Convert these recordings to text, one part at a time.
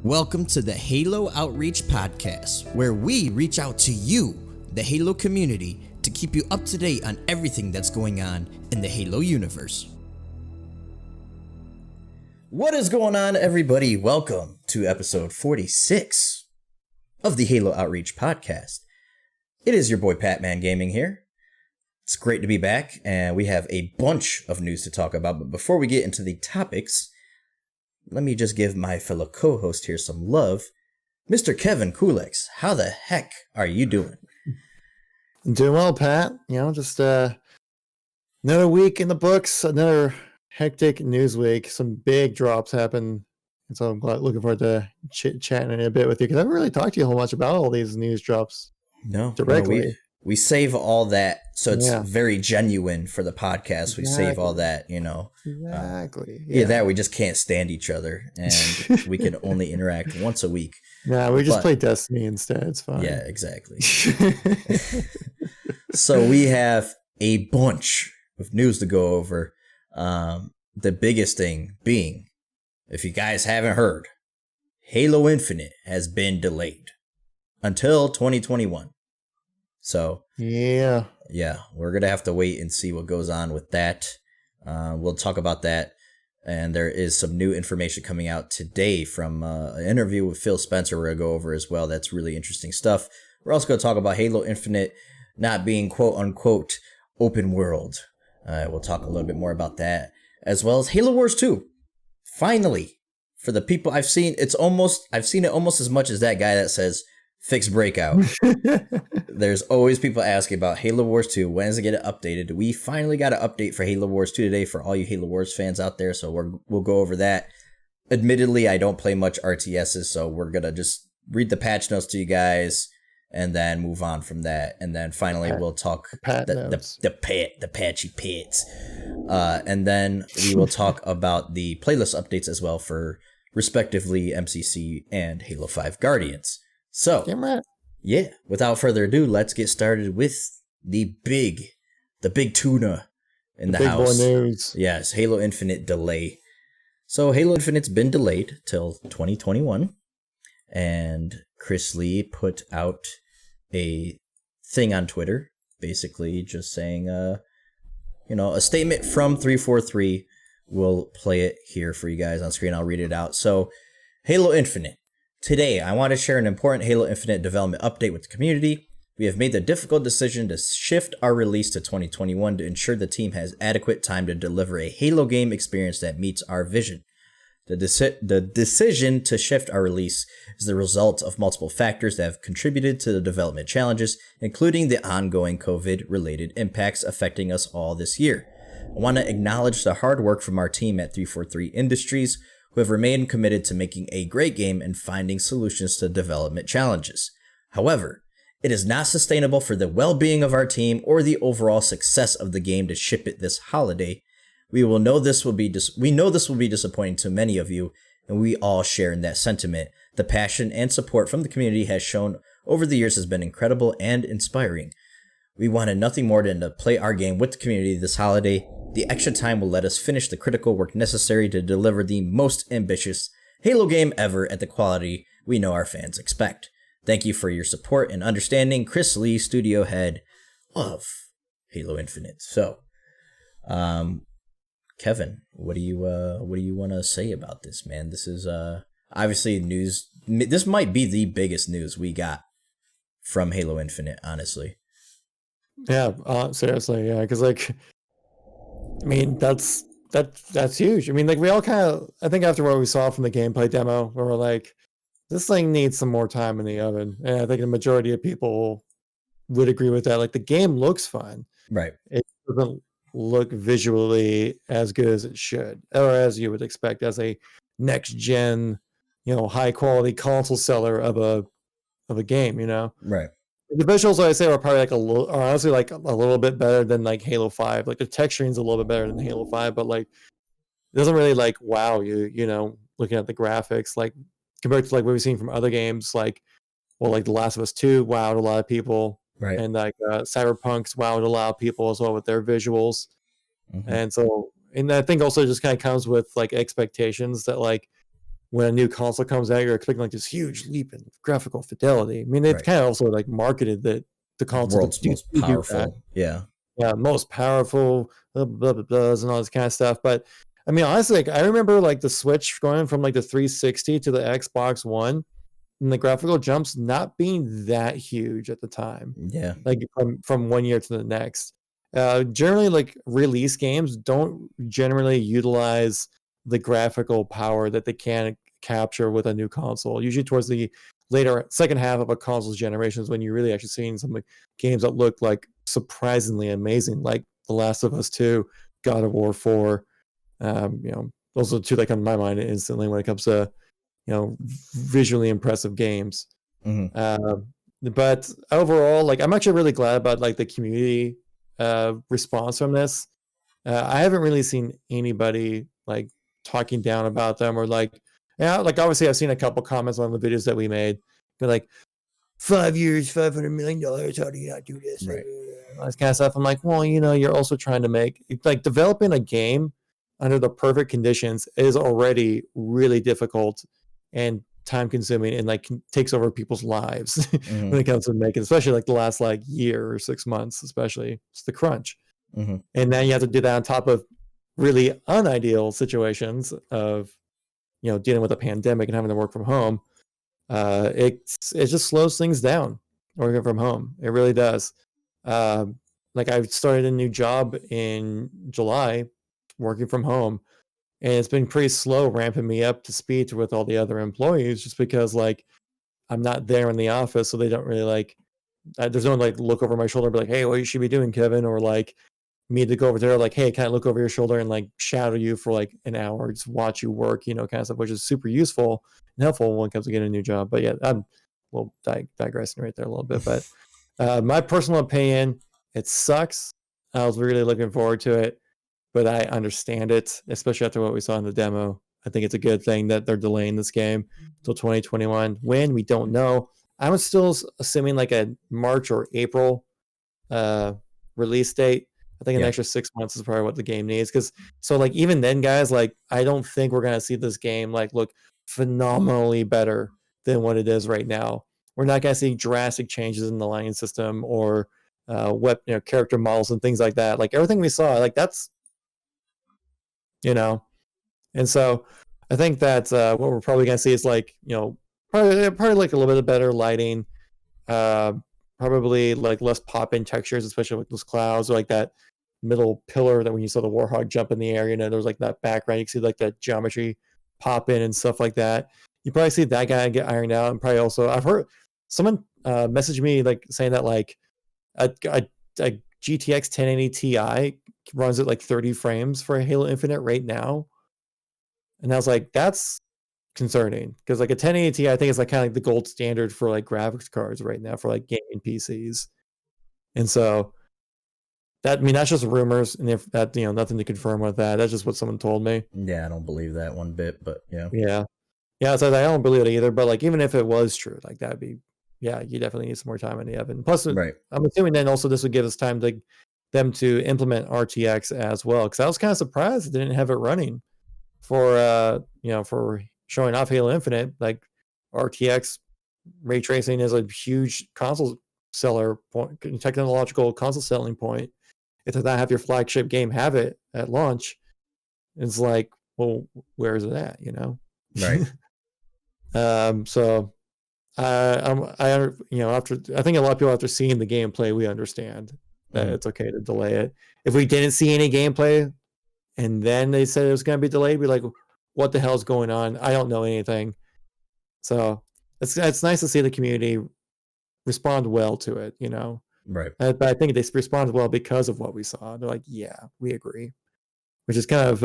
Welcome to the Halo Outreach Podcast, where we reach out to you, the Halo community, to keep you up to date on everything that's going on in the Halo universe. What is going on, everybody? Welcome to episode 46 of the Halo Outreach Podcast. It is your boy Patman Gaming here. It's great to be back, and we have a bunch of news to talk about. But before we get into the topics, let me just give my fellow co-host here some love. Mr. KevinKoolx, how the heck are you doing? Doing well, Pat. Just another week in the books, another hectic news week. Some big drops happen. And so I'm looking forward to chatting in a bit with you, because I haven't really talked to you a whole much about all these news drops directly. We save all that, so it's very genuine for the podcast. We save all that, Exactly. That we just can't stand each other, and we can only interact once a week. Nah, we just play Destiny instead. It's fine. Yeah, exactly. So we have a bunch of news to go over. The biggest thing being, if you guys haven't heard, Halo Infinite has been delayed until 2021. So yeah, we're going to have to wait and see what goes on with that. We'll talk about that. And there is some new information coming out today from an interview with Phil Spencer we're going to go over as well. That's really interesting stuff. We're also going to talk about Halo Infinite not being quote unquote open world. We'll talk a little bit more about that, as well as Halo Wars 2. Finally, for the people I've seen it almost as much as that guy that says fix Breakout. There's always people asking about Halo Wars 2. When does it get updated? We finally got an update for Halo Wars 2 today for all you Halo Wars fans out there, so we'll go over that. Admittedly, I don't play much RTSs, so we're going to just read the patch notes to you guys and then move on from that. And then finally we'll talk the patchy pits. And then we will talk about the playlist updates as well for respectively MCC and Halo 5 Guardians. So, without further ado, let's get started with the big tuna in the house. Big boy news. Yes, Halo Infinite delay. So, Halo Infinite's been delayed till 2021, and Chris Lee put out a thing on Twitter, basically just saying, a statement from 343. We'll play it here for you guys on screen. I'll read it out. So, Halo Infinite. Today, I want to share an important Halo Infinite development update with the community. We have made the difficult decision to shift our release to 2021 to ensure the team has adequate time to deliver a Halo game experience that meets our vision. The decision to shift our release is the result of multiple factors that have contributed to the development challenges, including the ongoing COVID-related impacts affecting us all this year. I want to acknowledge the hard work from our team at 343 Industries, who have remained committed to making a great game and finding solutions to development challenges. However, it is not sustainable for the well-being of our team or the overall success of the game to ship it this holiday. We know this will be disappointing to many of you, and we all share in that sentiment. The passion and support from the community has shown over the years has been incredible and inspiring. We wanted nothing more than to play our game with the community this holiday. The extra time will let us finish the critical work necessary to deliver the most ambitious Halo game ever at the quality we know our fans expect. Thank you for your support and understanding, Chris Lee, studio head of Halo Infinite. So, Kevin, what do you want to say about this, man? This is obviously news. This might be the biggest news we got from Halo Infinite, honestly. Yeah, seriously, yeah, because that's huge. We all kind of, I think after what we saw from the gameplay demo, we were like, this thing needs some more time in the oven. And I think the majority of people would agree with that. The game looks fun. Right. It doesn't look visually as good as it should, or as you would expect as a next gen, high quality console seller of a game, Right. The visuals, I say, are probably honestly a little bit better than Halo 5. The texturing's a little bit better than Halo 5, but it doesn't really wow you, looking at the graphics, compared to what we've seen from other games, The Last of Us 2 wowed a lot of people. Right. And Cyberpunk's wowed a lot of people as well with their visuals. Mm-hmm. And I think also just kind of comes with expectations that when a new console comes out, you're expecting like this huge leap in graphical fidelity. I mean, they've Right. kind of also like marketed the console World's to most do that. powerful. Yeah. Yeah, most powerful, blah, blah, blah, blah, and all this kind of stuff. But I mean, honestly, like, I remember like the Switch going from like the 360 to the Xbox One, and the graphical jumps not being that huge at the time. Yeah. Like from one year to the next. Generally, like release games don't generally utilize the graphical power that they can capture with a new console. Usually, towards the later second half of a console's generations, when you're really actually seeing some like, games that look like surprisingly amazing, like The Last of Us 2, God of War 4. Those are the two that come to my mind instantly when it comes to visually impressive games. Mm-hmm. But overall, like I'm actually really glad about like the community response from this. I haven't really seen anybody like talking down about them or like, yeah, like obviously I've seen a couple comments on the videos that we made, but like 5 years, $500 million. How do you not do this? Right. All this kind of stuff. I'm like, well, you're also trying to make like developing a game under the perfect conditions is already really difficult and time consuming and like takes over people's lives Mm-hmm. when it comes to making, especially like the last like year or 6 months, especially it's the crunch. Mm-hmm. And now you have to do that on top of really unideal situations of dealing with a pandemic and having to work from home. It just slows things down working from home. It really does. Like I started a new job in July working from home, and it's been pretty slow ramping me up to speed with all the other employees just because like I'm not there in the office, so they don't really like there's no one like look over my shoulder and be like, hey, what you should be doing, Kevin, or like me to go over there like, hey, can I look over your shoulder and like shadow you for like an hour, just watch you work, kind of stuff, which is super useful and helpful when it comes to getting a new job. But yeah, I'm digressing right there a little bit. But my personal opinion, it sucks. I was really looking forward to it, but I understand it, especially after what we saw in the demo. I think it's a good thing that they're delaying this game till 2021. When, we don't know. I'm still assuming like a March or April release date. I think an extra 6 months is probably what the game needs. Because so like even then, guys, like I don't think we're gonna see this game like look phenomenally better than what it is right now. We're not gonna see drastic changes in the lighting system or character models and things like that. Like everything we saw, like that's and so I think that what we're probably gonna see is like probably like a little bit better lighting, probably like less pop-in textures, especially with those clouds or like that middle pillar that when you saw the Warhog jump in the air, there was like that background, you can see like that geometry pop in and stuff like that. You probably see that guy get ironed out, and probably also I've heard someone message me like saying that like a GTX 1080 Ti runs at like 30 frames for Halo Infinite right now, and I was like, that's concerning because like a 1080 Ti I think is like kind of like the gold standard for like graphics cards right now for like gaming PCs, and so that that's just rumors, and if that nothing to confirm with that. That's just what someone told me. Yeah, I don't believe that one bit, but yeah. So I don't believe it either. But like even if it was true, like that'd be you definitely need some more time in the oven. Plus, right. I'm assuming then also this would give us time to them to implement RTX as well, because I was kind of surprised they didn't have it running for for showing off Halo Infinite. Like RTX ray tracing is a huge console seller point, technological console selling point. If they not have your flagship game have it at launch, it's like, well, where is it at? Right. So after I think a lot of people after seeing the gameplay, we understand that it's okay to delay it. If we didn't see any gameplay and then they said it was going to be delayed, we'd be like, what the hell's going on? I don't know anything. So it's nice to see the community respond well to it, Right. But I think they responded well because of what we saw. They're like, yeah, we agree, which is kind of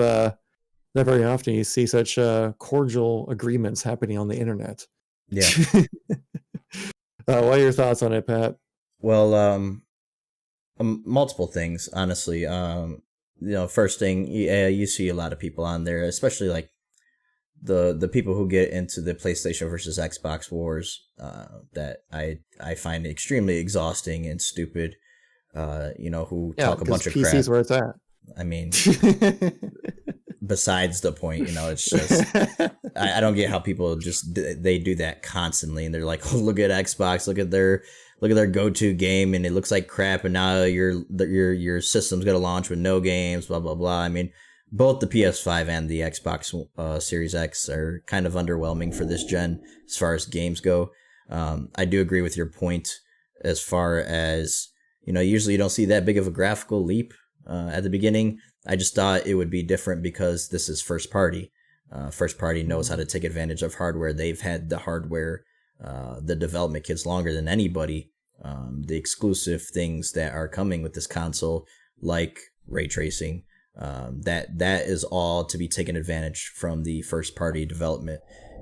not very often you see such cordial agreements happening on the internet. Yeah. What are your thoughts on it, Pat? Well, multiple things, honestly. First thing, you see a lot of people on there, especially like the people who get into the PlayStation versus Xbox wars, that I find extremely exhausting and stupid. Who talk a bunch of PC's crap. where it's at. I mean, besides the point, it's just I don't get how people they do that constantly, and they're like, oh, look at Xbox, look at their go-to game, and it looks like crap, and now your system's gonna launch with no games, blah blah blah. I mean, both the PS5 and the Xbox Series X are kind of underwhelming for this gen as far as games go. I do agree with your point as far as, usually you don't see that big of a graphical leap at the beginning. I just thought it would be different because this is first party. First party knows how to take advantage of hardware. They've had the hardware, the development kits longer than anybody. The exclusive things that are coming with this console, like ray tracing, that is all to be taken advantage from the first party development.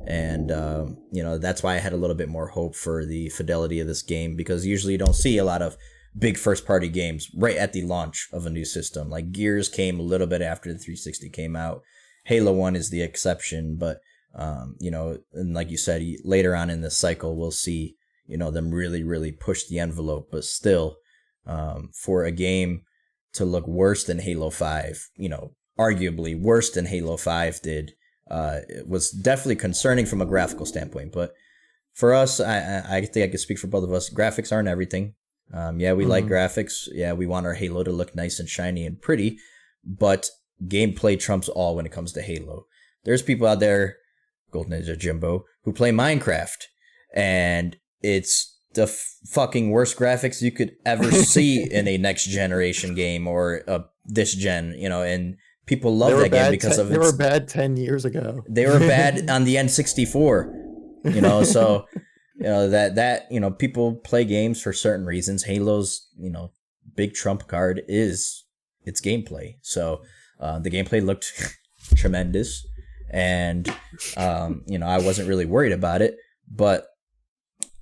And, that's why I had a little bit more hope for the fidelity of this game, because usually you don't see a lot of big first party games right at the launch of a new system. Like Gears came a little bit after the 360 came out. Halo 1 is the exception, but, and like you said, later on in the cycle, we'll see, them really, really push the envelope. But still, for a game to look worse than Halo 5, arguably worse than Halo 5 did, it was definitely concerning from a graphical standpoint. But for us, I think I could speak for both of us. Graphics aren't everything. We like graphics. Yeah, we want our Halo to look nice and shiny and pretty, but gameplay trumps all when it comes to Halo. There's people out there, Golden Ninja Jimbo, who play Minecraft, and it's the fucking worst graphics you could ever see in a next generation game or this gen, and people love that game because of it. They were bad 10 years ago. They were bad on the N64, so that people play games for certain reasons. Halo's, big trump card is its gameplay. So the gameplay looked tremendous, and I wasn't really worried about it. But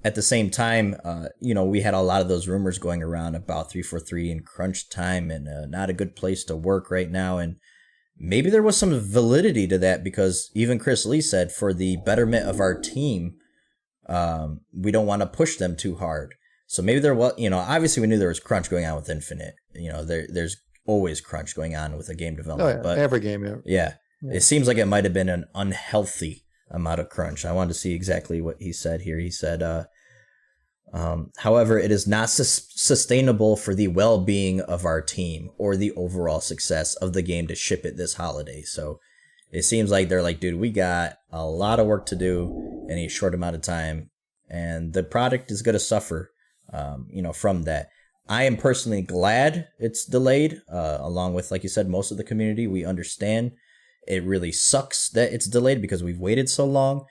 at the same time, we had a lot of those rumors going around about 343 and crunch time, and not a good place to work right now. And maybe there was some validity to that, because even Chris Lee said, for the betterment of our team, we don't want to push them too hard. So maybe there was, obviously we knew there was crunch going on with Infinite. There's always crunch going on with a game development. But every game. Yeah. It seems like it might have been an unhealthy amount of crunch. I wanted to see exactly what he said here. He said, however, it is not sustainable for the well-being of our team or the overall success of the game to ship it this holiday. So it seems like they're like, dude, we got a lot of work to do in a short amount of time, and the product is going to suffer, from that. I am personally glad it's delayed, along with, like you said, most of the community. We understand it really sucks that it's delayed because we've waited so long.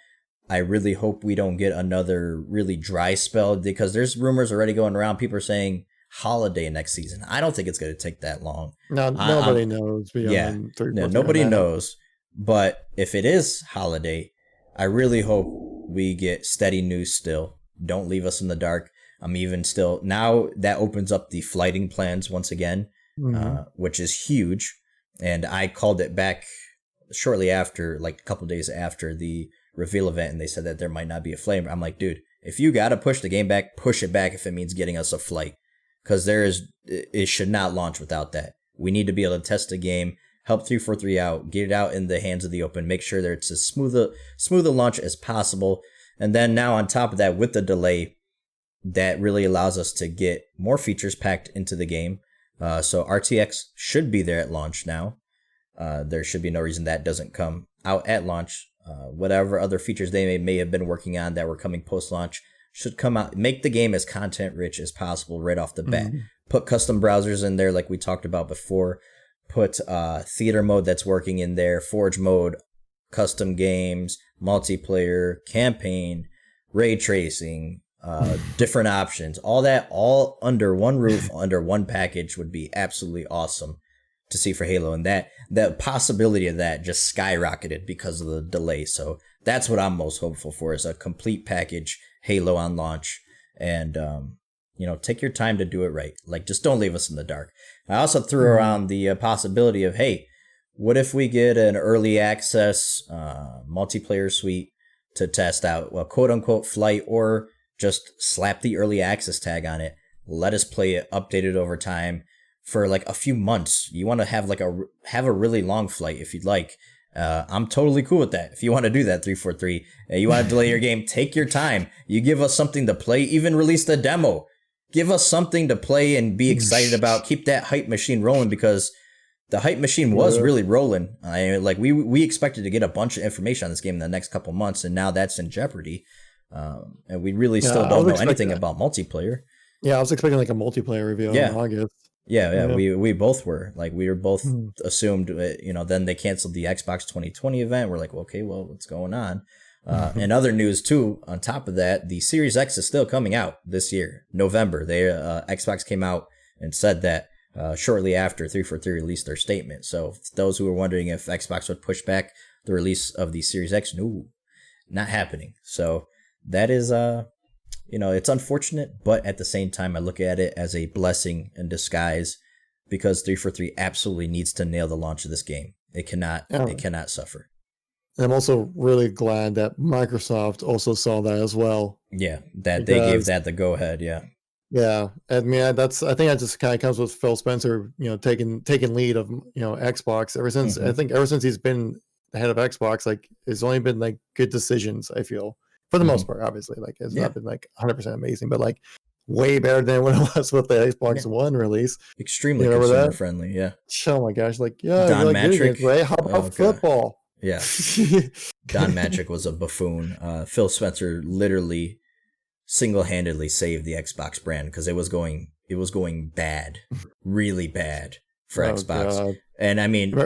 I really hope we don't get another really dry spell, because there's rumors already going around. People are saying holiday next season. I don't think it's going to take that long. No, nobody knows. Nobody knows. But if it is holiday, I really hope we get steady news still. Don't leave us in the dark. I'm even still, now that opens up the flighting plans once again, which is huge. And I called it back shortly after, like a couple days after the reveal event, and they said that there might not be a flight. I'm like, dude, if you got to push the game back, push it back if it means getting us a flight. Because it should not launch without that. We need to be able to test the game, help 343 out, get it out in the hands of the open, make sure that it's as smooth a launch as possible. And then now on top of that, with the delay, that really allows us to get more features packed into the game. So RTX should be there at launch now. There should be no reason that doesn't come out at launch. Whatever other features they may have been working on that were coming post-launch should come out. Make the game as content-rich as possible right off the bat. Put custom browsers in there like we talked about before. Put theater mode that's working in there, forge mode, custom games, multiplayer, campaign, ray tracing, different options. All that all under one roof, under one package would be absolutely awesome to see for Halo. And the possibility of that just skyrocketed because of the delay. So that's what I'm most hopeful for, is a complete package Halo on launch. And, take your time to do it right. Like, just don't leave us in the dark. I also threw around the possibility of, hey, what if we get an early access multiplayer suite to test out, well, quote unquote flight, or just slap the early access tag on it. Let us play it, update it over time for like a few months. You want to have have a really long flight if you'd like. I'm totally cool with that. If you want to do that, 343, you want to delay your game, take your time. You give us something to play, even release the demo. Give us something to play and be excited about. Keep that hype machine rolling, because the hype machine was really rolling. Like we expected to get a bunch of information on this game in the next couple months, and now that's in jeopardy. And we really still don't know anything about multiplayer. Yeah, I was expecting like a multiplayer reveal in August. Yeah. We both were. Like, we were both assumed, then they canceled the Xbox 2020 event. We're like, well, okay, well, what's going on? And other news too, on top of that, the Series X is still coming out this year, November. Xbox came out and said that shortly after 343 released their statement. So those who were wondering if Xbox would push back the release of the Series X, no, not happening. So that is, it's unfortunate, but at the same time, I look at it as a blessing in disguise, because 343 absolutely needs to nail the launch of this game. It cannot suffer. I'm also really glad that Microsoft also saw that as well. Yeah, that they gave that the go ahead. Yeah. Yeah, I mean, I think that just kind of comes with Phil Spencer, taking lead of Xbox ever since. I think ever since he's been the head of Xbox, like, it's only been like good decisions, I feel, for the most part. Obviously, like, it's not been like 100% amazing, but like way better than what it was with the Xbox One release. Extremely consumer friendly. Yeah. Oh my gosh, like, yeah, Don like Matrick, right? How about football? Yeah. Don Matrick was a buffoon. Phil Spencer literally single-handedly saved the Xbox brand, because it was going bad, really bad for Xbox. God. And I mean,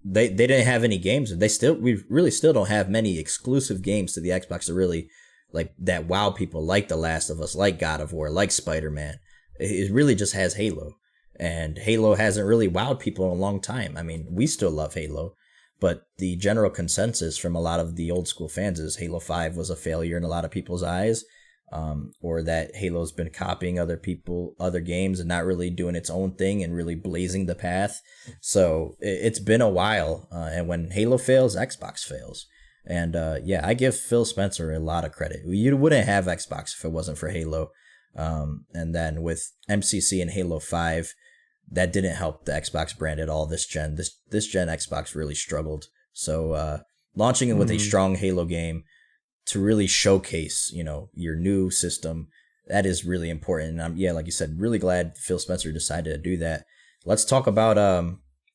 they didn't have any games. We really still don't have many exclusive games to the Xbox that really, like, that wow people, like The Last of Us, like God of War, like Spider-Man. It really just has Halo, and Halo hasn't really wowed people in a long time. I mean, we still love Halo, but the general consensus from a lot of the old school fans is Halo 5 was a failure in a lot of people's eyes. Or that Halo's been copying other games and not really doing its own thing and really blazing the path. So it's been a while. And when Halo fails, Xbox fails. And I give Phil Spencer a lot of credit. You wouldn't have Xbox if it wasn't for Halo. And then with MCC and Halo 5, that didn't help the Xbox brand at all this gen. This gen Xbox really struggled. So launching it with a strong Halo game to really showcase, your new system, that is really important. And I'm, like you said, really glad Phil Spencer decided to do that. Let's talk about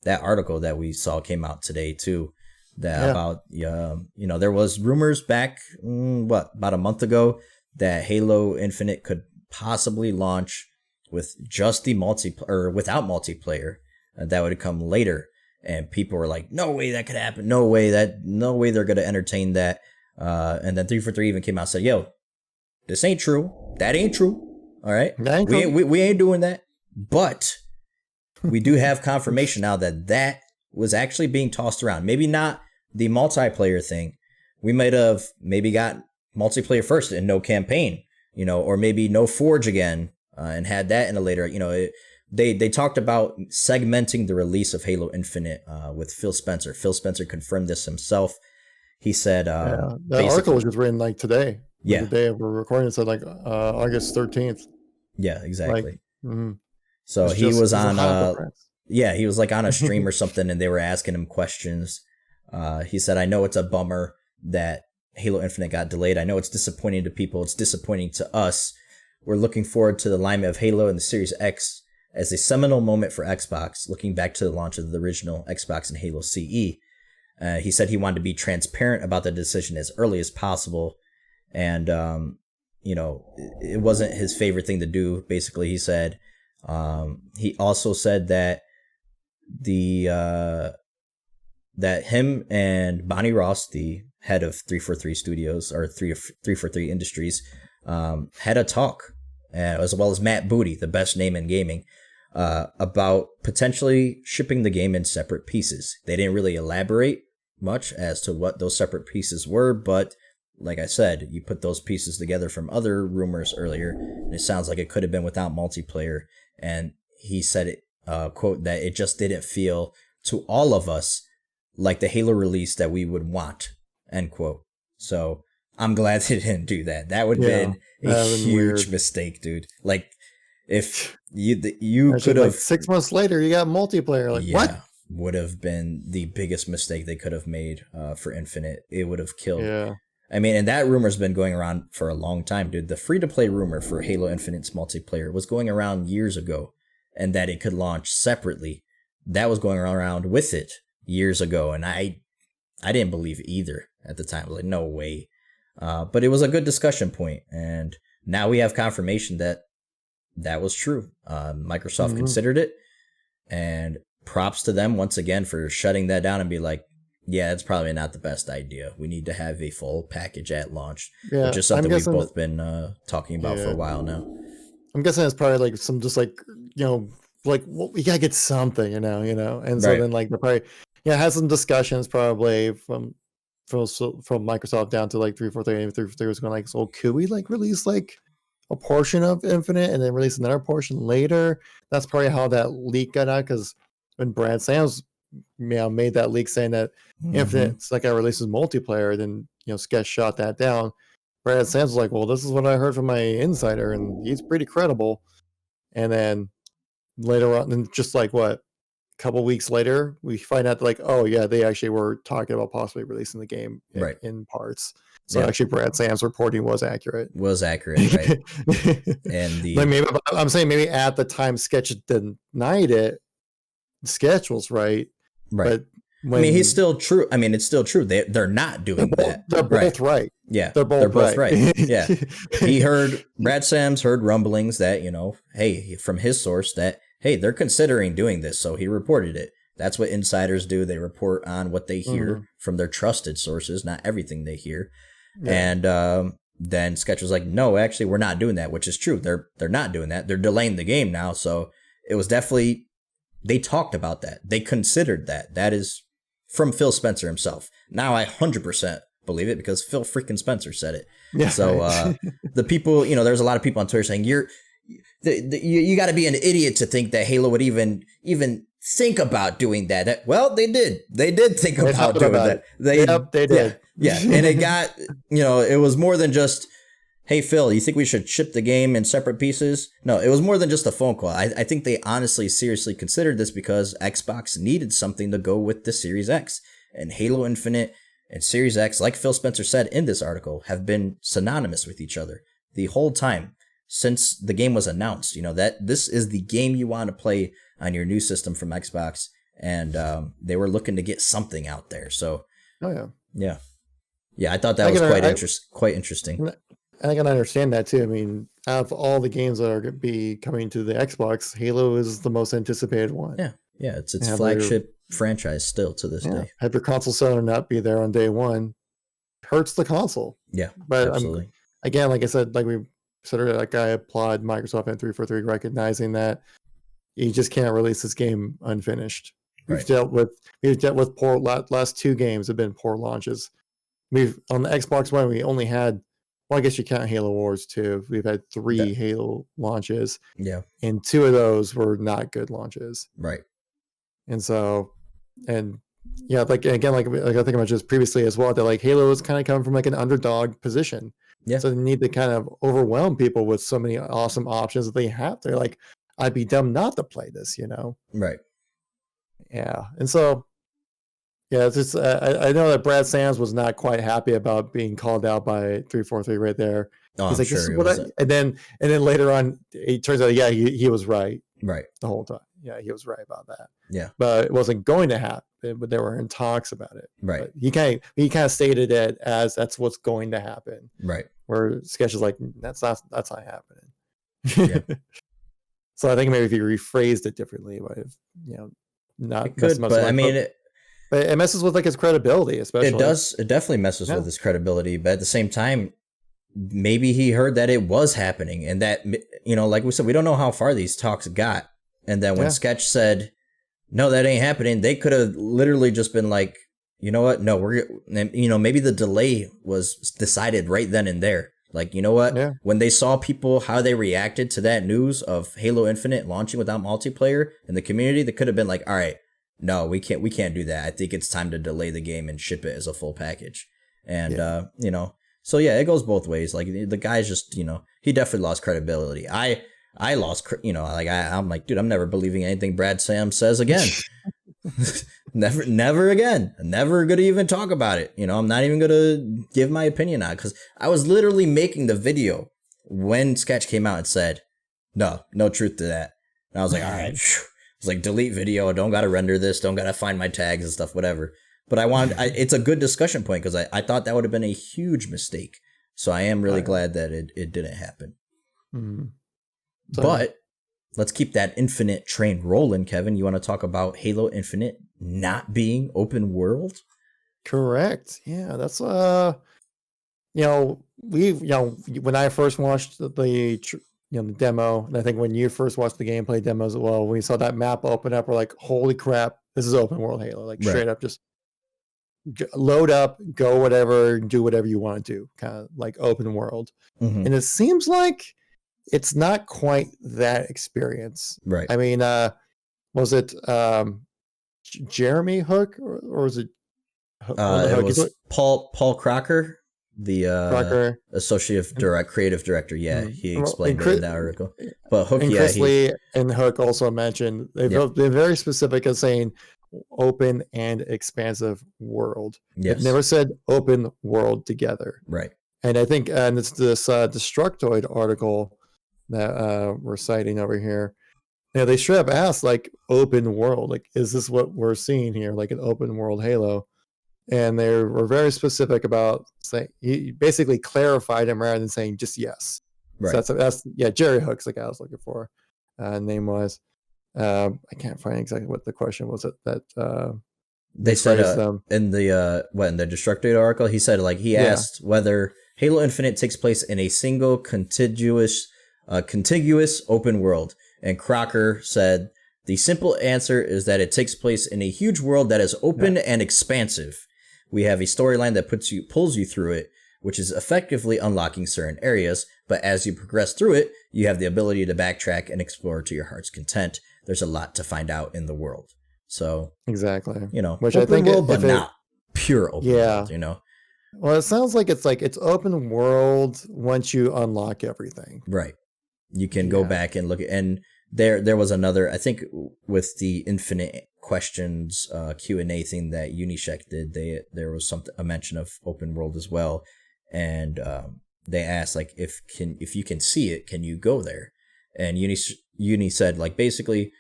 that article that we saw came out today too. About there was rumors back about a month ago that Halo Infinite could possibly launch with just the without multiplayer. That would come later, and people were like, "No way that could happen! No way they're gonna entertain that." And then 343 even came out and said, "Yo, this ain't true. That ain't true. All right, we ain't doing that." But we do have confirmation now that was actually being tossed around. Maybe not the multiplayer thing. We might have got multiplayer first and no campaign, or maybe no Forge again, and had that in a later. They talked about segmenting the release of Halo Infinite with Phil Spencer. Phil Spencer confirmed this himself. He said, that article was just written like today. Yeah. The day we're recording, it said like August 13th. Yeah, exactly. Like, so he was on, he was like on a stream or something, and they were asking him questions. He said, "I know it's a bummer that Halo Infinite got delayed. I know it's disappointing to people. It's disappointing to us. We're looking forward to the alignment of Halo and the Series X as a seminal moment for Xbox, looking back to the launch of the original Xbox and Halo CE. He said he wanted to be transparent about the decision as early as possible. And, it wasn't his favorite thing to do. Basically, he said, he also said that that him and Bonnie Ross, the head of 343 Studios or 343 Industries, had a talk, as well as Matt Booty, the best name in gaming, about potentially shipping the game in separate pieces. They didn't really elaborate much as to what those separate pieces were, but like I said, you put those pieces together from other rumors earlier, and it sounds like it could have been without multiplayer. And he said it, quote, that it just didn't feel to all of us like the Halo release that we would want, end quote. So I'm glad they didn't do that. That would have been a huge mistake, dude. Like, if you could have, like 6 months later, you got multiplayer. Like, what? would have been the biggest mistake they could have made for Infinite. It would have killed. Yeah. I mean, and that rumor's been going around for a long time, dude. The free-to-play rumor for Halo Infinite's multiplayer was going around years ago, and that it could launch separately. That was going around with it years ago, and I didn't believe either at the time. I was like, no way. But it was a good discussion point, and now we have confirmation that that was true. Microsoft considered it, and props to them once again for shutting that down and be like, yeah, it's probably not the best idea. We need to have a full package at launch, which is something we've both been talking about for a while now. I'm guessing it's probably like some just like, like, well, we gotta get something, and so then like they're probably had some discussions probably from Microsoft down to like 343 was going like, so could we like release like a portion of Infinite and then release another portion later? That's probably how that leak got out, because when Brad Sams made that leak saying that Infinite's like I releases multiplayer, then Sketch shot that down. Brad Sams was like, well, this is what I heard from my insider, and he's pretty credible. And then later on, and just like what, a couple weeks later, we find out that like, oh yeah, they actually were talking about possibly releasing the game in parts. So actually, Brad Sams' reporting was accurate. Right? And I'm saying maybe at the time Sketch denied it, Sketch was right. But he's still true. I mean, it's still true. They're not doing that. They're both right. Yeah, they're both right. Yeah, Brad Sams heard rumblings that hey, from his source that hey, they're considering doing this, so he reported it. That's what insiders do. They report on what they hear from their trusted sources, not everything they hear. Yeah. And then Sketch was like, no, actually, we're not doing that, which is true. They're not doing that. They're delaying the game now. So it was definitely, they talked about that. They considered that. That is from Phil Spencer himself. Now I 100% believe it because Phil freaking Spencer said it. Yeah. So the people, there's a lot of people on Twitter saying you got to be an idiot to think that Halo would even think about doing that. Well, they did. They did think about doing that. They did. Yeah. And it got, it was more than just, hey, Phil, you think we should ship the game in separate pieces? No, it was more than just a phone call. I think they honestly, seriously considered this because Xbox needed something to go with the Series X. And Halo Infinite and Series X, like Phil Spencer said in this article, have been synonymous with each other the whole time since the game was announced. That this is the game you want to play on your new system from Xbox. And they were looking to get something out there. So, yeah, I thought that was quite interesting. And I can understand that too. I mean, out of all the games that are going to be coming to the Xbox, Halo is the most anticipated one. Yeah, it's its flagship franchise still to this day. Have your console seller not be there on day one hurts the console. Yeah, but absolutely. Again, like I said, like we said earlier, like I applaud Microsoft and 343 recognizing that you just can't release this game unfinished. We've dealt with poor last two games have been poor launches. We've on the Xbox One we only had. Well, I guess you count Halo Wars too. We've had 3 Halo launches. Yeah. And 2 of those were not good launches. Right. And so, like I think I mentioned this previously as well, that like Halo is kind of coming from like an underdog position. Yeah. So they need to kind of overwhelm people with so many awesome options that they have. They're like, I'd be dumb not to play this, Right. Yeah. And so, yeah, it's just I know that Brad Sams was not quite happy about being called out by 343 right there. Oh, he's like, sure this is what and then later on, it turns out, he was right. Right. The whole time. Yeah, he was right about that. Yeah. But it wasn't going to happen, but they were in talks about it. Right. But he kind of stated it as that's what's going to happen. Right. Where Sketch is like, that's not happening. Yeah. So I think maybe if you rephrased it differently, but not it could, but I mean but it messes with like his credibility, especially. It does. It definitely messes with his credibility. But at the same time, maybe he heard that it was happening, and that like we said, we don't know how far these talks got. And then when Sketch said, "No, that ain't happening," they could have literally just been like, "You know what? No, maybe the delay was decided right then and there. Like, you know what? Yeah. When they saw people how they reacted to that news of Halo Infinite launching without multiplayer in the community, they could have been like, all right. No, we can't do that. I think it's time to delay the game and ship it as a full package. And, so yeah, it goes both ways. Like the guy's just, he definitely lost credibility. I lost, I'm like, dude, I'm never believing anything Brad Sams says again. Never again. Never gonna even talk about it. I'm not even gonna give my opinion on it because I was literally making the video when Sketch came out and said, no truth to that. And I was like, all right. It's like, delete video. Don't gotta render this. Don't gotta find my tags and stuff, whatever. But it's a good discussion point because I thought that would have been a huge mistake. So I am really glad that it didn't happen. Mm-hmm. But let's keep that Infinite train rolling, Kevin. You want to talk about Halo Infinite not being open world? Correct. Yeah, that's when I first watched the demo, and I think when you first watched the gameplay demo as well, when we saw that map open up, we're like, holy crap, this is open world Halo. Like straight up, just load up, go whatever, do whatever you want to do, kind of like open world. Mm-hmm. And it seems like it's not quite that experience. Right. I mean, was it Jeremy Hook or was it it was Paul Crocker, the associate creative director. Yeah, he explained it in that article. But Hook, and Chris Lee and Hook also mentioned they're very specific as saying open and expansive world. Yes. They've never said open world together. Right. And I think, and it's this Destructoid article that we're citing over here. They straight up asked, like, open world, like, is this what we're seeing here, like an open world Halo? And they were very specific about saying, he basically clarified him rather than saying just yes. Right. So that's Jerry Hook's the guy I was looking for. Name was. I can't find exactly what the question was that they said in the Destructoid article, he said he asked whether Halo Infinite takes place in a single contiguous open world, and Crocker said the simple answer is that it takes place in a huge world that is open and expansive. We have a storyline that pulls you through it, which is effectively unlocking certain areas, but as you progress through it, you have the ability to backtrack and explore to your heart's content. There's a lot to find out in the world. So exactly, which open I think world, but not pure open world. Well, it sounds like it's open world once you unlock everything. Right. You can go back and look at, and there was another, I think with the Infinite Questions Q&A thing that Unisec did, there was a mention of open world as well, and they asked if you can see it, can you go there? And Uni said basically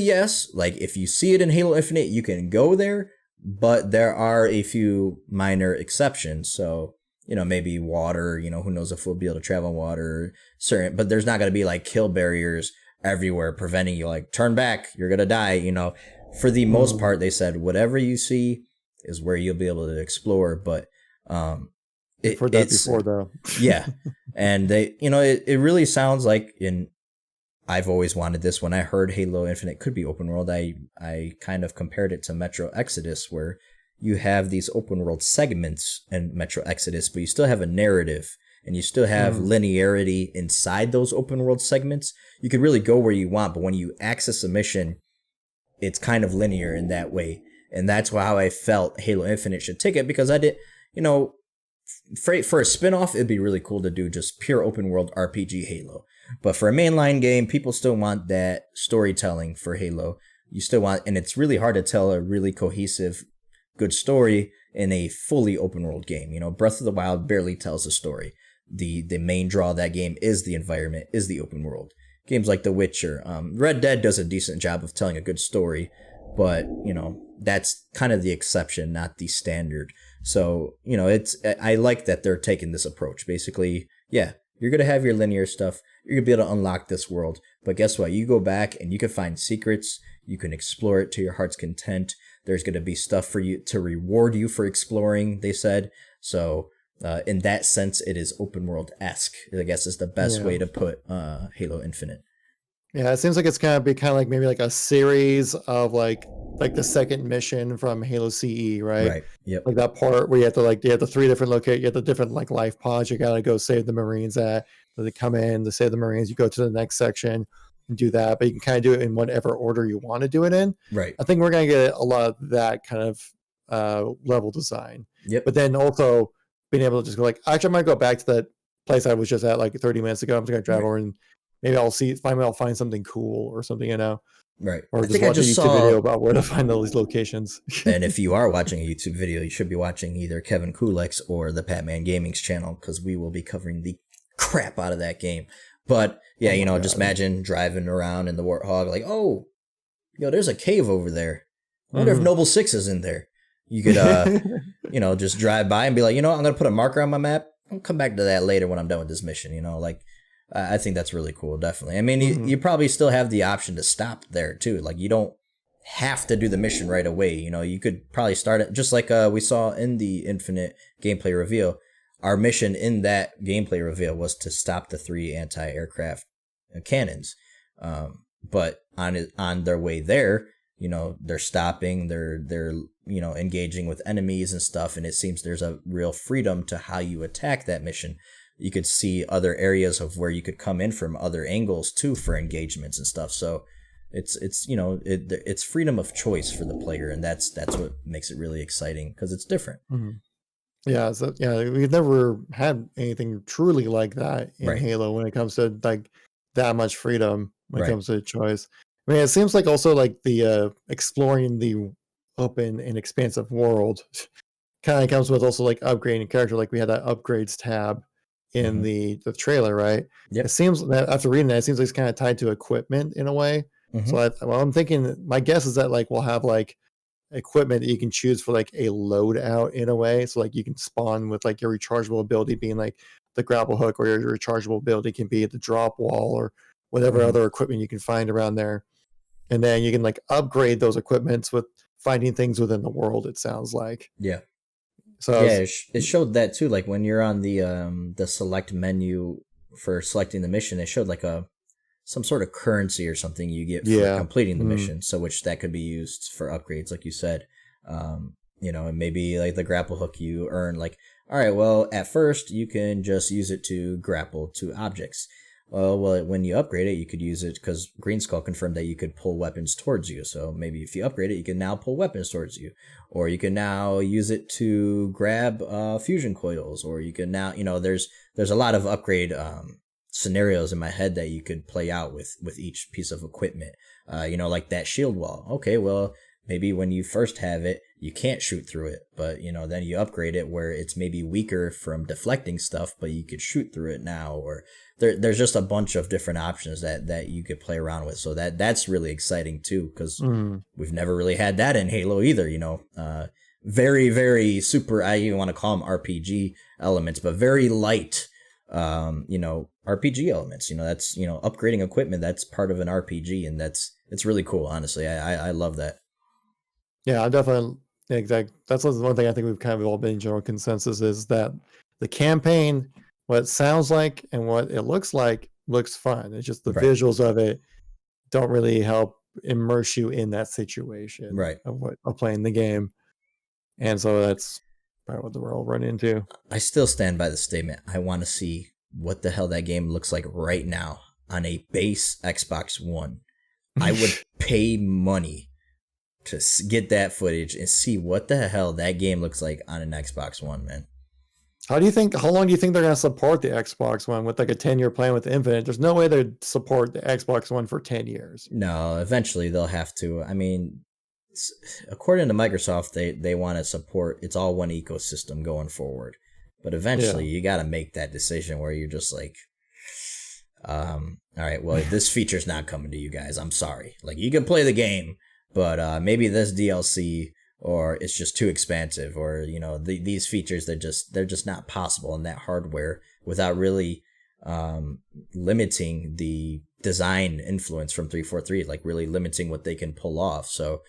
yes, if you see it in Halo Infinite, you can go there, but there are a few minor exceptions. So maybe water, who knows if we'll be able to travel on water, but there's not going to be kill barriers everywhere preventing you, turn back, you're going to die, For the most part, they said whatever you see is where you'll be able to explore, but before though. Yeah. And they, it really sounds like I've always wanted this. When I heard Halo Infinite could be open world, I kind of compared it to Metro Exodus, where you have these open world segments in Metro Exodus, but you still have a narrative and you still have linearity inside those open world segments. You could really go where you want, but when you access a mission, it's kind of linear in that way. And that's how I felt Halo Infinite should take it, because I did, for a spinoff, it'd be really cool to do just pure open world RPG Halo. But for a mainline game, people still want that storytelling for Halo. You still want, and it's really hard to tell a really cohesive, good story in a fully open world game. Breath of the Wild barely tells a story. The main draw of that game is the environment, is the open world. Games like The Witcher, Red Dead does a decent job of telling a good story, but that's kind of the exception, not the standard. So I like that they're taking this approach. Basically, you're gonna have your linear stuff. You're gonna be able to unlock this world, but guess what? You go back and you can find secrets. You can explore it to your heart's content. There's going to be stuff for you to reward you for exploring, they said. So in that sense, it is open world-esque, I guess is the best way to put Halo Infinite. Yeah, it seems like it's going to be kind of like maybe a series of like the second mission from Halo CE, right? Right. Yep. Like that part where you have the 3 different locations, you have the different life pods you got to go save the Marines at. So they come in to save the Marines, you go to the next section and do that, but you can kind of do it in whatever order you want to do it in. Right. I think we're going to get a lot of that kind of level design. Yep. But then also being able to just go actually, I might go back to that place I was just at 30 minutes ago. I'm just going to drive over and maybe I'll find something cool or something, Right. or I just think I watch a just YouTube video saw, about where to find all these locations. and if you are watching a YouTube video, you should be watching either KevinKoolx or the Batman Gaming's channel, because we will be covering the crap out of that game. But yeah, Oh my just God. imagine driving around in the Warthog, like, oh, there's a cave over there. I wonder if Mhm. Noble Six is in there. You could, just drive by and be like, I'm going to put a marker on my map. I'll come back to that later when I'm done with this mission. Like, I think that's really cool. Definitely. I mean, Mhm. you probably still have the option to stop there too. Like, you don't have to do the mission right away. You could probably start it just like we saw in the Infinite gameplay reveal. Our mission in that gameplay reveal was to stop the 3 anti-aircraft cannons. But on their way there, they're stopping, they're engaging with enemies and stuff, and it seems there's a real freedom to how you attack that mission. You could see other areas of where you could come in from other angles too for engagements and stuff. So it's freedom of choice for the player, and that's what makes it really exciting, because it's different. Mhm. Yeah, so yeah, we've never had anything truly like that in Right. Halo when it comes to like that much freedom when it Right. comes to choice. I mean, it seems like also like the exploring the open and expansive world kind of comes with also like upgrading a character. Like we had that upgrades tab in Mm-hmm. the trailer, right? It Yep. seems that after reading that, it seems like it's kind of tied to equipment in a way. Mm-hmm. So well, I'm thinking, my guess is that like we'll have like equipment that you can choose for like a loadout in a way. So like you can spawn with like your rechargeable ability being like the grapple hook, or your rechargeable ability can be the drop wall, or whatever Mm-hmm. other equipment you can find around there. And then you can like upgrade those equipments with finding things within the world, it sounds like. Yeah. So I Yeah, was, it showed that too. Like when you're on the select menu for selecting the mission, it showed like some sort of currency or something you get for yeah. completing the Mm. mission. So which that could be used for upgrades, like you said. And maybe like the grapple hook you earn. Like, all right, well, at first you can just use it to grapple to objects. Well, when you upgrade it, you could use it, because Green Skull confirmed that you could pull weapons towards you. So maybe if you upgrade it, you can now pull weapons towards you, or you can now use it to grab fusion coils, or you can now, there's a lot of upgrade scenarios in my head that you could play out with each piece of equipment. Like that shield wall. Okay, well, maybe when you first have it, you can't shoot through it, but then you upgrade it where it's maybe weaker from deflecting stuff, but you could shoot through it now. Or there's just a bunch of different options that you could play around with. So that's really exciting too, because Mm. we've never really had that in Halo either. Very, very super, I even want to call them RPG elements, but very light RPG elements. That's upgrading equipment, that's part of an RPG, and it's really cool. Honestly, I love that. Yeah, I definitely exact. That's one thing I think we've kind of all been in general consensus is that the campaign, what it sounds like and what it looks like, looks fun. It's just the Right. visuals of it don't really help immerse you in that situation Right. of playing the game, and so that's probably what we're all run into. I still stand by the statement. I want to see what the hell that game looks like right now on a base Xbox One. I would pay money to get that footage and see what the hell that game looks like on an Xbox One, man. How long do you think they're going to support the Xbox One with like a 10-year plan with Infinite? There's no way they'd support the Xbox One for 10 years. No, eventually they'll have to. I mean, according to Microsoft, they want to support, it's all one ecosystem going forward. But eventually you got to make that decision where you're just like, all right, well, this feature's not coming to you guys. I'm sorry. Like, you can play the game, but maybe this DLC, or it's just too expansive, or these features, they're just not possible in that hardware without really limiting the design influence from 343, like really limiting what they can pull off. So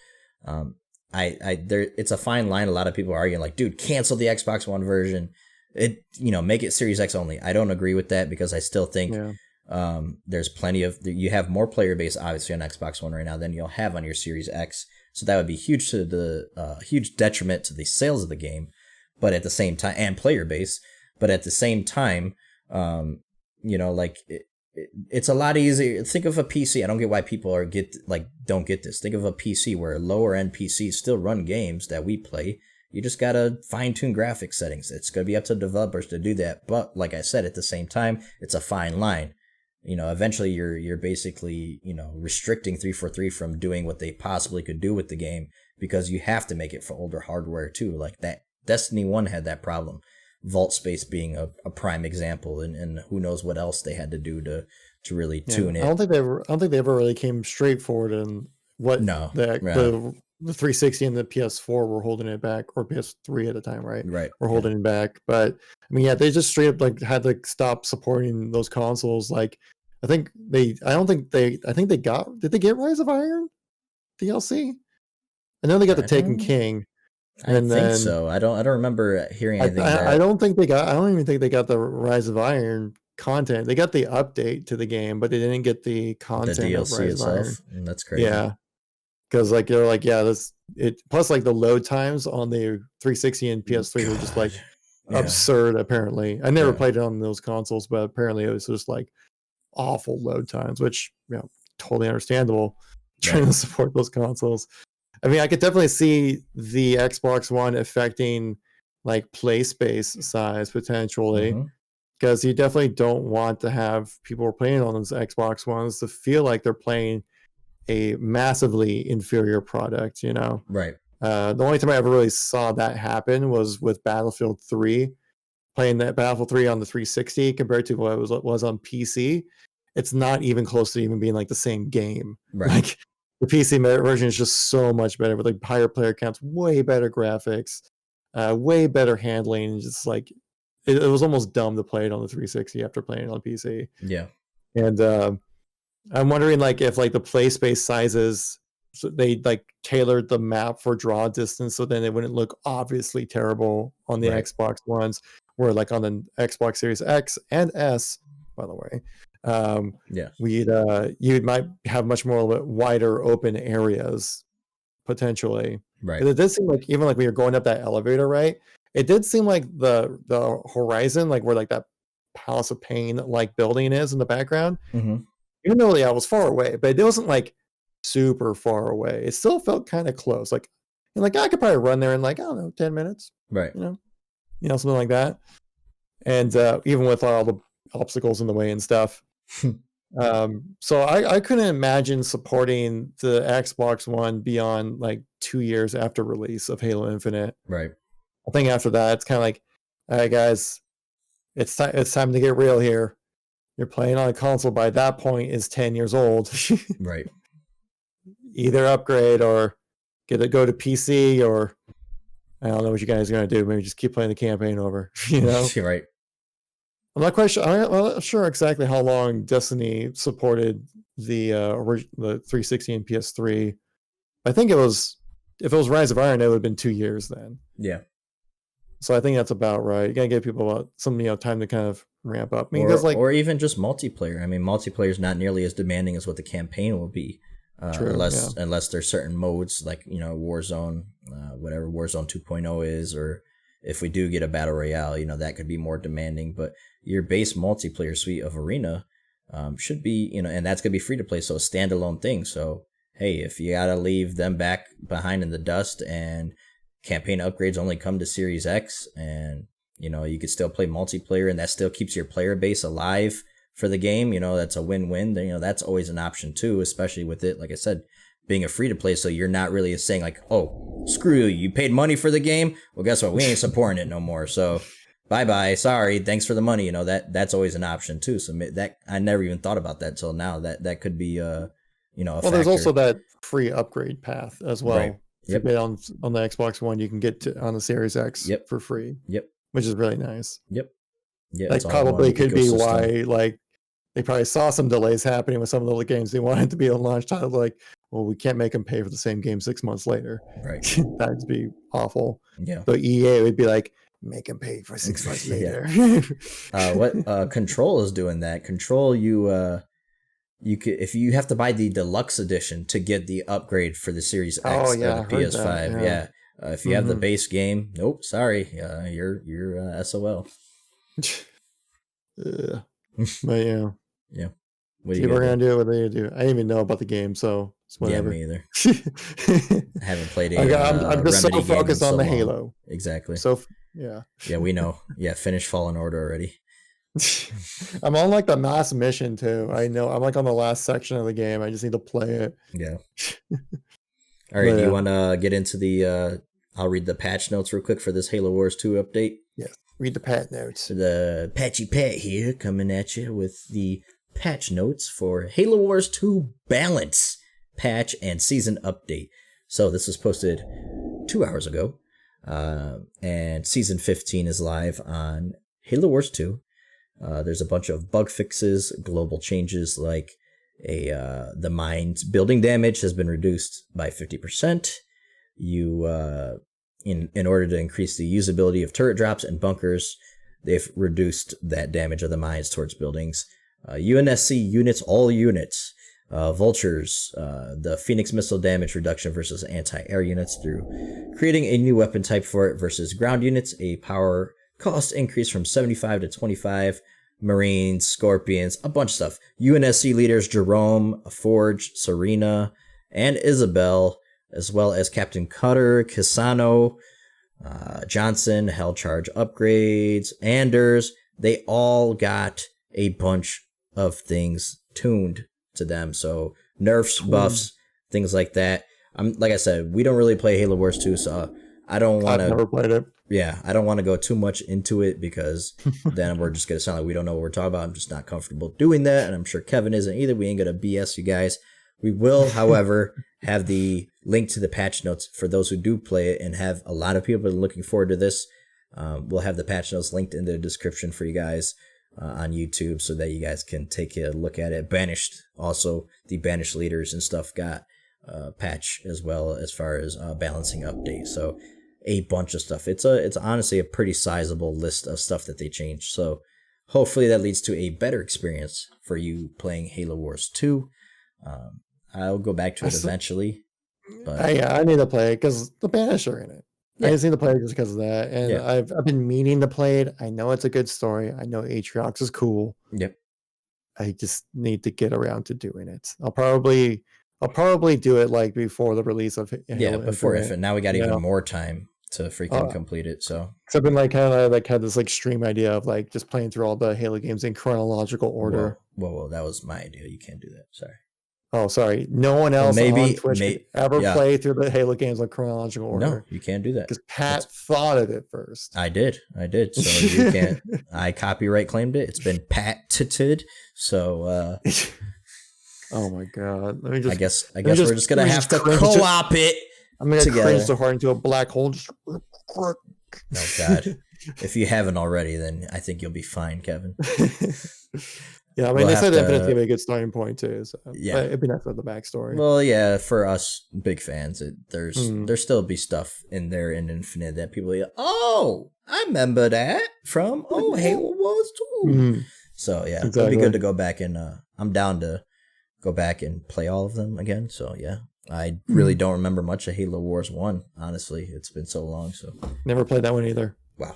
it's a fine line. A lot of people are arguing like, dude, cancel the Xbox One version. Make it Series X only. I don't agree with that, because I still think there's plenty of, you have more player base obviously on Xbox One right now than you'll have on your Series X. So that would be huge to the huge detriment to the sales of the game, but at the same time, and player base. But at the same time, it's a lot easier. Think of a PC. I don't get why people don't get this. Think of a PC where lower end PCs still run games that we play. You just gotta fine tune graphics settings. It's gonna be up to developers to do that. But like I said, at the same time, it's a fine line. eventually you're basically, restricting 343 from doing what they possibly could do with the game, because you have to make it for older hardware too. Like that Destiny 1 had that problem. Vault space being a prime example, and who knows what else they had to do to really tune it. I don't think they ever really came straightforward in what the 360 and the PS4 were holding it back, or PS3 at the time, right? Right. Were holding it back. But I mean, they just straight up like had to stop supporting those consoles. Like, I think they got, did they get Rise of Iron DLC? I know they got the Taken King. I think so. I don't remember hearing anything. I don't even think they got the Rise of Iron content. They got the update to the game, but they didn't get the content, the DLC of Rise itself. Of Iron. That's crazy. Yeah. Because like they're like, this it plus like the load times on the 360 and PS3 were just like absurd. Apparently, I never played it on those consoles, but apparently it was just like awful load times, which totally understandable. Trying to support those consoles. I mean, I could definitely see the Xbox One affecting like play space size potentially, because you definitely don't want to have people who are playing on those Xbox Ones to feel like they're playing a massively inferior product, Right. The only time I ever really saw that happen was with Battlefield 3, playing that Battlefield 3 on the 360 compared to what it was on PC. It's not even close to even being like the same game. Right. Like the PC version is just so much better with like higher player counts, way better graphics, way better handling. Just like it was almost dumb to play it on the 360 after playing it on PC. Yeah. And I'm wondering like if like the play space sizes, so they like tailored the map for draw distance so then it wouldn't look obviously terrible on the Xbox Ones, where like on the Xbox Series X and S, by the way, you might have much more wider open areas potentially. Right. It did seem like even like we were going up that elevator, right? It did seem like the horizon, like where like that Palace of Pain like building is in the background. Even though it was far away, but it wasn't like super far away. It still felt kind of close. Like I could probably run there in like, I don't know, 10 minutes. Right. Something like that. And even with all the obstacles in the way and stuff. So I couldn't imagine supporting the Xbox One beyond like 2 years after release of Halo Infinite. Right. I think after that, it's kind of like, all right, guys, it's time to get real here. You're playing on a console by that point is 10 years old. Right. Either upgrade or go to PC, or I don't know what you guys are going to do. Maybe just keep playing the campaign over, Right. I'm not quite sure. I'm not sure exactly how long Destiny supported the 360 and PS3. I think if it was Rise of Iron, it would have been 2 years then. Yeah. So I think that's about right. You gotta give people some time to kind of ramp up. I mean, or even just multiplayer. I mean, multiplayer is not nearly as demanding as what the campaign will be, unless there's certain modes like Warzone, whatever Warzone 2.0 is, or if we do get a battle royale, that could be more demanding. But your base multiplayer suite of Arena should be, and that's gonna be free to play, so a standalone thing. So hey, if you gotta leave them back behind in the dust and campaign upgrades only come to Series X, and you could still play multiplayer, and that still keeps your player base alive for the game, that's a win-win. That's always an option too, especially with it, like I said, being a free-to-play, so you're not really saying like, oh, screw you, you paid money for the game, well, guess what, we ain't supporting it no more, so bye-bye, sorry, thanks for the money. That's always an option too. So that I never even thought about that till now. That could be a factor. There's also that free upgrade path as well. Right. Yep. If you on the Xbox One, you can get on the Series X for free. Yep. Which is really nice. Yep. Yeah. That probably could be why like they probably saw some delays happening with some of the games they wanted to be a launch title. Like, well, we can't make them pay for the same game 6 months later. Right. That'd be awful. Yeah. So EA would be like, make them pay for 6 months later. What Control is doing that. Control, you could, if you have to buy the deluxe edition to get the upgrade for the Series X or the PS5. If you have the base game, nope, sorry, you're SOL. But yeah. What people are gonna do what they do. I didn't even know about the game, so it's whatever. Yeah, me either. I haven't played it. I'm just so focused on the Halo. Exactly. So yeah, we know. Yeah, finished Fallen Order already. I'm on like the last mission too. I know I'm like on the last section of the game. I just need to play it. Yeah. All right. But, Do you want to get into the? I'll read the patch notes real quick for this Halo Wars 2 update. yes. Read the patch notes. The Patchy Pat here coming at you with the patch notes for Halo Wars 2 Balance patch and season update. So this was posted 2 hours ago, and season 15 is live on Halo Wars 2. There's a bunch of bug fixes, global changes like the mine's building damage has been reduced by 50%. In order to increase the usability of turret drops and bunkers, they've reduced that damage of the mines towards buildings. UNSC units, all units, vultures, the Phoenix missile damage reduction versus anti-air units through creating a new weapon type for it versus ground units, a power cost increase from 75 to 25, Marines, Scorpions, a bunch of stuff. UNSC leaders Jerome, Forge, Serena, and Isabel, as well as Captain Cutter, Kisano, Johnson, Hell Charge upgrades, Anders. They all got a bunch of things tuned to them. So nerfs, buffs, things like that. Like I said, we don't really play Halo Wars 2, so I don't want to. I've never played it. Yeah, I don't want to go too much into it because then we're just going to sound like we don't know what we're talking about. I'm just not comfortable doing that, and I'm sure Kevin isn't either. We ain't going to BS you guys. We will, however, have the link to the patch notes for those who do play it and have a lot of people looking forward to this. We'll have the patch notes linked in the description for you guys on YouTube so that you guys can take a look at it. Banished, also, the Banished leaders and stuff got patch as well as far as balancing updates. So a bunch of stuff. It's honestly a pretty sizable list of stuff that they changed. So hopefully that leads to a better experience for you playing Halo Wars 2. I'll go back to it eventually. But I need to play it because the Banished are in it. Yeah. I just need to play it just because of that. And yeah. I've been meaning to play it. I know it's a good story. I know Atriox is cool. Yep. I just need to get around to doing it. I'll probably do it like before the release of Halo before Infinite. Now we got even more time to freaking complete it. So because I've been like kind of like had this like stream idea of like just playing through all the Halo games in chronological order. Whoa, that was my idea. You can't do that. Sorry. Oh, sorry. No one else on Twitch could ever play through the Halo games in chronological order. No, you can't do that. Because Pat thought of it first. I did. So you can't. I copyright claimed it. It's been patented. So. Oh my God. I guess we're just gonna have to co-op it. I'm gonna cringe so hard into a black hole. Oh God. If you haven't already, then I think you'll be fine, Kevin. Yeah, I mean, they said Infinite's gonna be a good starting point too. So yeah, it'd be nice to have the backstory. Well, yeah, for us big fans, there's still be stuff in there in Infinite that people are like, oh, I remember that from Halo Wars 2. Mm-hmm. So yeah, It'll be good to go back and I'm down to go back and play all of them again. So yeah, I really don't remember much of Halo Wars 1. Honestly, it's been so long. So never played that one either. Wow,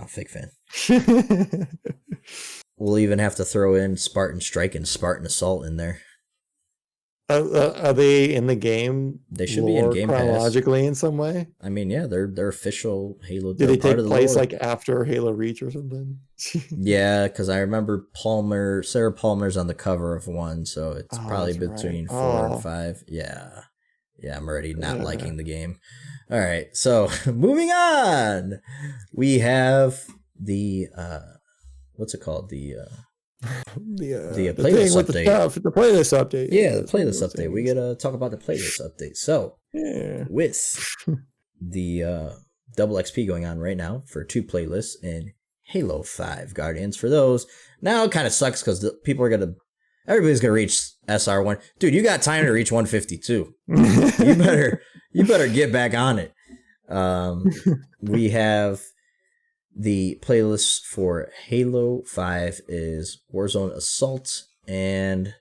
fake fan. We'll even have to throw in Spartan Strike and Spartan Assault in there. Are they in the game? They should be in Game chronologically Pass. In some way. I mean, yeah, they're official Halo. Did they take place like after Halo Reach or something? Yeah, because I remember Sarah Palmer's on the cover of one, so it's probably between 4 and 5. Yeah, I'm already not liking the game. All right, so moving on, we have the. What's it called? The playlist update. The playlist update. Yeah, the playlist update. We gotta talk about the playlist update. So, with the double XP going on right now for 2 playlists in Halo 5 Guardians, for those now it kind of sucks because everybody's gonna reach SR1. Dude, you got time to reach 152. you better get back on it. We have. The playlist for Halo 5 is Warzone Assault, and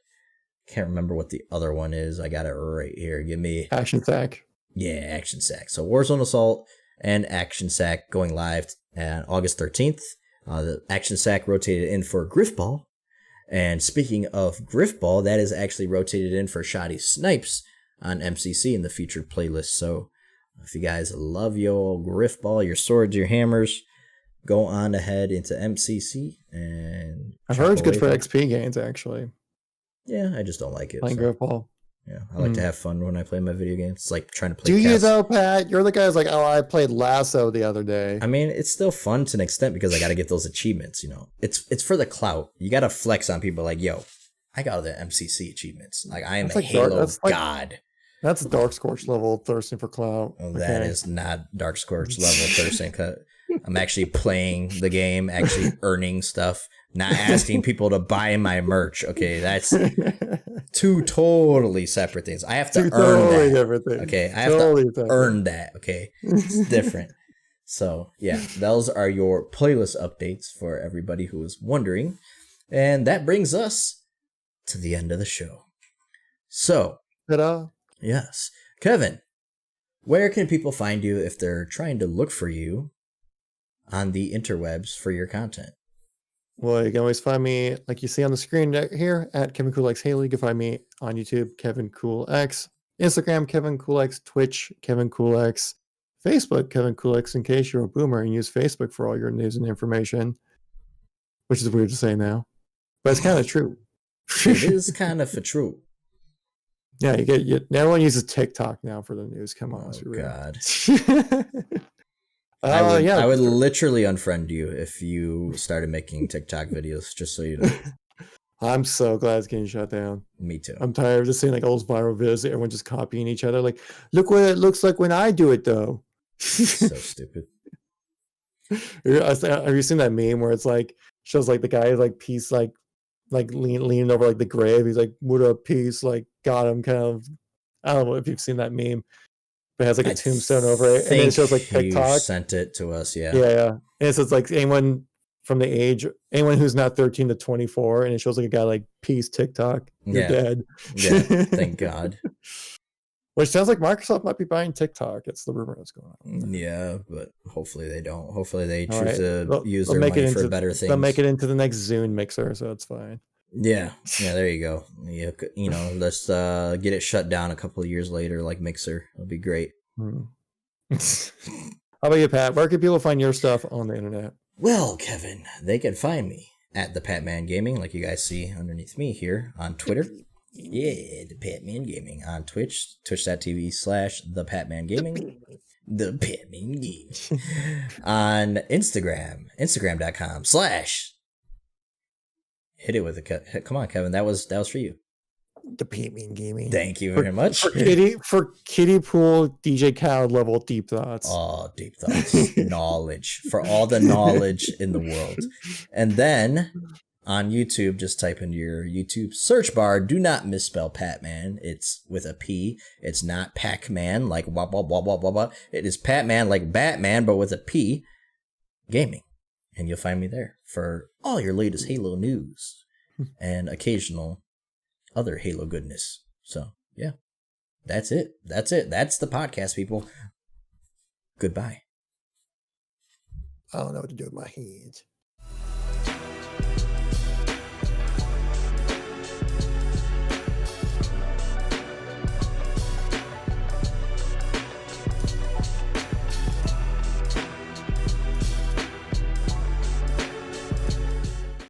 can't remember what the other one is. I got it right here. Give me Action Sack. Yeah, Action Sack. So Warzone Assault and Action Sack going live on August 13th. The Action Sack rotated in for Griffball. And speaking of Griffball, that is actually rotated in for Shoddy Snipes on MCC in the featured playlist. So if you guys love your Griffball, your swords, your hammers, go on ahead into MCC and I've heard it's good for away. XP gains, actually. Yeah, I just don't like it. Playing So. Griffball. Yeah, I like to have fun when I play my video games. It's like trying to play. Do you though, Pat? You're the guy who's like, oh, I played Lasso the other day. I mean, it's still fun to an extent because I got to get those achievements. You know, it's for the clout. You got to flex on people. Like, yo, I got all the MCC achievements. Like, I am a Halo god. That's Dark Scorch level thirsting for clout. Oh, that is not Dark Scorch level thirsting. I'm actually playing the game, actually earning stuff, not asking people to buy my merch. Okay, that's two totally separate things. I have to earn that. Okay, I have to earn that. Okay, it's different. So yeah, those are your playlist updates for everybody who is wondering, and that brings us to the end of the show. So, ta-da. Yes, Kevin, where can people find you if they're trying to look for you on the interwebs for your content? Well, you can always find me, like you see on the screen here, at KevinKoolx Haley. You can find me on YouTube, KevinKoolx, Instagram, KevinKoolx, Twitch, KevinKoolx, Facebook, KevinKoolx, in case you're a boomer and use Facebook for all your news and information, which is weird to say now, but it's kind of true. It is kind of true. Yeah, everyone uses TikTok now for the news. Come on, oh God. I would literally unfriend you if you started making TikTok videos, just so you know. I'm so glad it's getting shut down. Me too. I'm tired of just seeing like all those viral videos, everyone just copying each other. Like, look what it looks like when I do it, though. So stupid. Have you seen that meme where it's like shows like the guy like peace like leaning over like the grave? He's like, "What up, peace?" Like, got him, kind of. I don't know if you've seen that meme. But it has like a tombstone over it, and then it shows like TikTok. You sent it to us, yeah. Yeah. And so it's like anyone who's not 13 to 24, and it shows like a guy like peace TikTok. You're dead. Yeah, thank God. Which sounds like Microsoft might be buying TikTok. It's the rumor that's going on. Yeah, but hopefully they don't. Hopefully they choose to use their money for better things. They'll make it into the next Zune mixer, so it's fine. Yeah, there you go. You know, let's get it shut down a couple of years later, like Mixer. It'll be great. How about you, Pat? Where can people find your stuff on the internet? Well, Kevin, they can find me at the Patman Gaming, like you guys see underneath me here on Twitter. Yeah, the Patman Gaming on Twitch, twitch.tv/the Patman Gaming. The Patman Gaming. On Instagram, instagram.com/ hit it with a come on, Kevin. That was for you. The Patman Gaming. Thank you very much. For kiddie pool DJ Khaled level deep thoughts. Oh, deep thoughts. Knowledge. For all the knowledge in the world. And then on YouTube, just type into your YouTube search bar. Do not misspell Patman. It's with a P. It's not Pac-Man like wah, wah, wah, wah, wah, wah. It is Patman like Batman, but with a P. Gaming. And you'll find me there for all your latest Halo news and occasional other Halo goodness. So, yeah. That's it. That's the podcast, people. Goodbye. I don't know what to do with my hands.